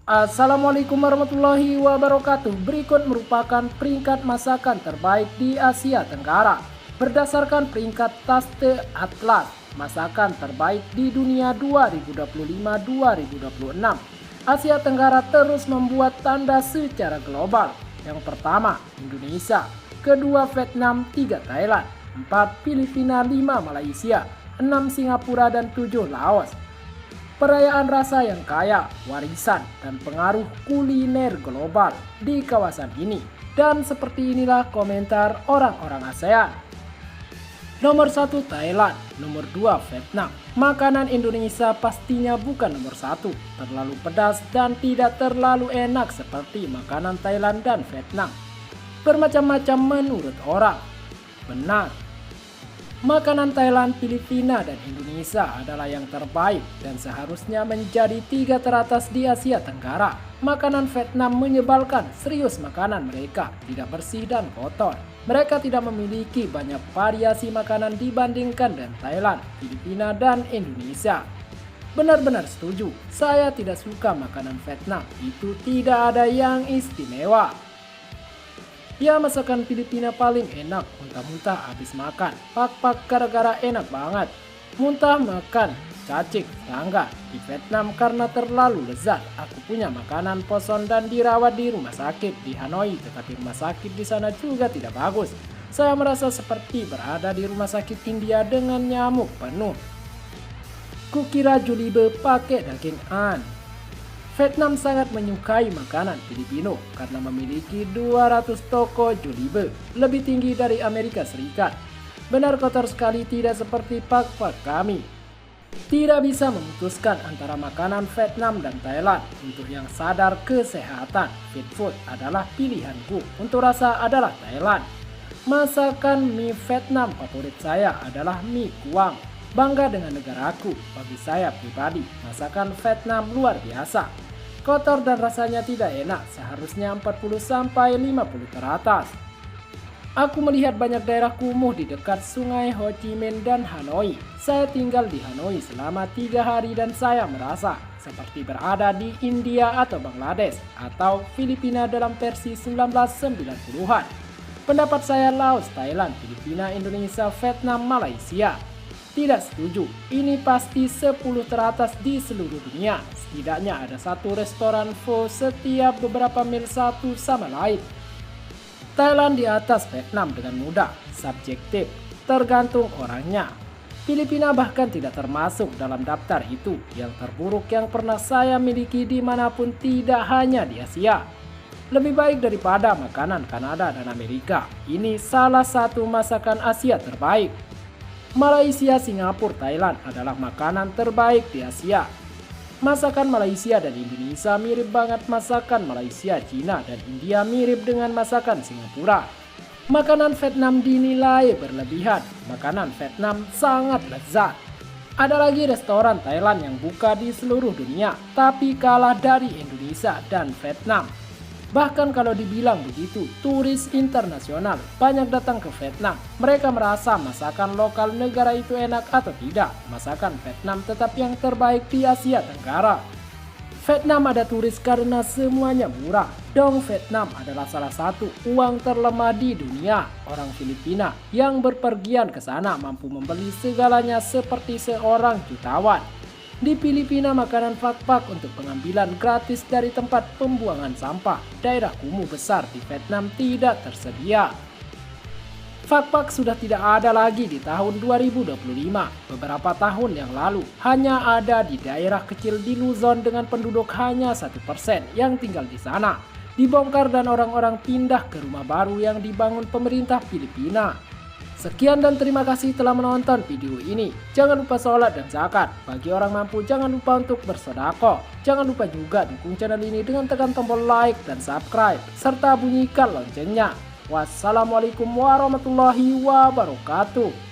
Assalamualaikum warahmatullahi wabarakatuh. Berikut merupakan peringkat masakan terbaik di Asia Tenggara. Berdasarkan peringkat Taste Atlas, masakan terbaik di dunia 2025-2026. Asia Tenggara terus membuat tanda secara global. Yang pertama, Indonesia. Kedua, Vietnam. Tiga, Thailand. Empat, Filipina. Lima, Malaysia. Enam, Singapura. Dan tujuh, Laos. Perayaan rasa yang kaya, warisan, dan pengaruh kuliner global di kawasan ini. Dan seperti inilah komentar orang-orang ASEAN. Nomor 1 Thailand, nomor 2 Vietnam. Makanan Indonesia pastinya bukan nomor 1, terlalu pedas dan tidak terlalu enak seperti makanan Thailand dan Vietnam. Bermacam-macam menurut orang. Benar. Makanan Thailand, Filipina, dan Indonesia adalah yang terbaik dan seharusnya menjadi tiga teratas di Asia Tenggara. Makanan Vietnam menyebalkan, serius makanan mereka tidak bersih dan kotor. Mereka tidak memiliki banyak variasi makanan dibandingkan dengan Thailand, Filipina, dan Indonesia. Benar-benar setuju, saya tidak suka makanan Vietnam, itu tidak ada yang istimewa. Ya, masakan Filipina paling enak, muntah-muntah habis makan. Pak-pak gara-gara enak banget. Muntah makan, cacing, tangga. Di Vietnam karena terlalu lezat. Aku punya makanan poson dan dirawat di rumah sakit di Hanoi. Tetapi rumah sakit di sana juga tidak bagus. Saya merasa seperti berada di rumah sakit India dengan nyamuk penuh. Kukira Jollibee pakai daging an. Vietnam sangat menyukai makanan Filipino karena memiliki 200 toko Jollibee, lebih tinggi dari Amerika Serikat. Benar kotor sekali, tidak seperti pak-pak kami. Tidak bisa memutuskan antara makanan Vietnam dan Thailand. Untuk yang sadar kesehatan, fit food adalah pilihanku. Untuk rasa adalah Thailand. Masakan mie Vietnam favorit saya adalah mie kuang. Bangga dengan negaraku. Bagi saya pribadi, masakan Vietnam luar biasa. Kotor dan rasanya tidak enak, seharusnya 40-50 teratas. Aku melihat banyak daerah kumuh di dekat sungai Ho Chi Minh dan Hanoi. Saya tinggal di Hanoi selama 3 hari dan saya merasa seperti berada di India atau Bangladesh atau Filipina dalam versi 1990-an. Pendapat saya Laos, Thailand, Filipina, Indonesia, Vietnam, Malaysia. Tidak setuju, ini pasti 10 teratas di seluruh dunia. Setidaknya ada satu restoran pho setiap beberapa mil satu sama lain. Thailand di atas Vietnam dengan mudah, subjektif, tergantung orangnya. Filipina bahkan tidak termasuk dalam daftar itu. Yang terburuk yang pernah saya miliki dimanapun, tidak hanya di Asia. Lebih baik daripada makanan Kanada dan Amerika. Ini salah satu masakan Asia terbaik. Malaysia, Singapura, Thailand adalah makanan terbaik di Asia. Masakan Malaysia dan Indonesia mirip banget. Masakan Malaysia, Cina, dan India mirip dengan masakan Singapura. Makanan Vietnam dinilai berlebihan. Makanan Vietnam sangat lezat. Ada lagi restoran Thailand yang buka di seluruh dunia, tapi kalah dari Indonesia dan Vietnam. Bahkan kalau dibilang begitu, turis internasional banyak datang ke Vietnam. Mereka merasa masakan lokal negara itu enak atau tidak. Masakan Vietnam tetap yang terbaik di Asia Tenggara. Vietnam ada turis karena semuanya murah. Dong Vietnam adalah salah satu uang terlemah di dunia. Orang Filipina yang berpergian ke sana mampu membeli segalanya seperti seorang jutawan. Di Filipina makanan pak-pak untuk pengambilan gratis dari tempat pembuangan sampah. Daerah kumuh besar di Vietnam tidak tersedia. Pak-pak sudah tidak ada lagi di tahun 2025. Beberapa tahun yang lalu hanya ada di daerah kecil di Luzon dengan penduduk hanya 1% yang tinggal di sana. Dibongkar dan orang-orang pindah ke rumah baru yang dibangun pemerintah Filipina. Sekian dan terima kasih telah menonton video ini. Jangan lupa sholat dan zakat. Bagi orang mampu jangan lupa untuk bersedekah. Jangan lupa juga dukung channel ini dengan tekan tombol like dan subscribe. Serta bunyikan loncengnya. Wassalamualaikum warahmatullahi wabarakatuh.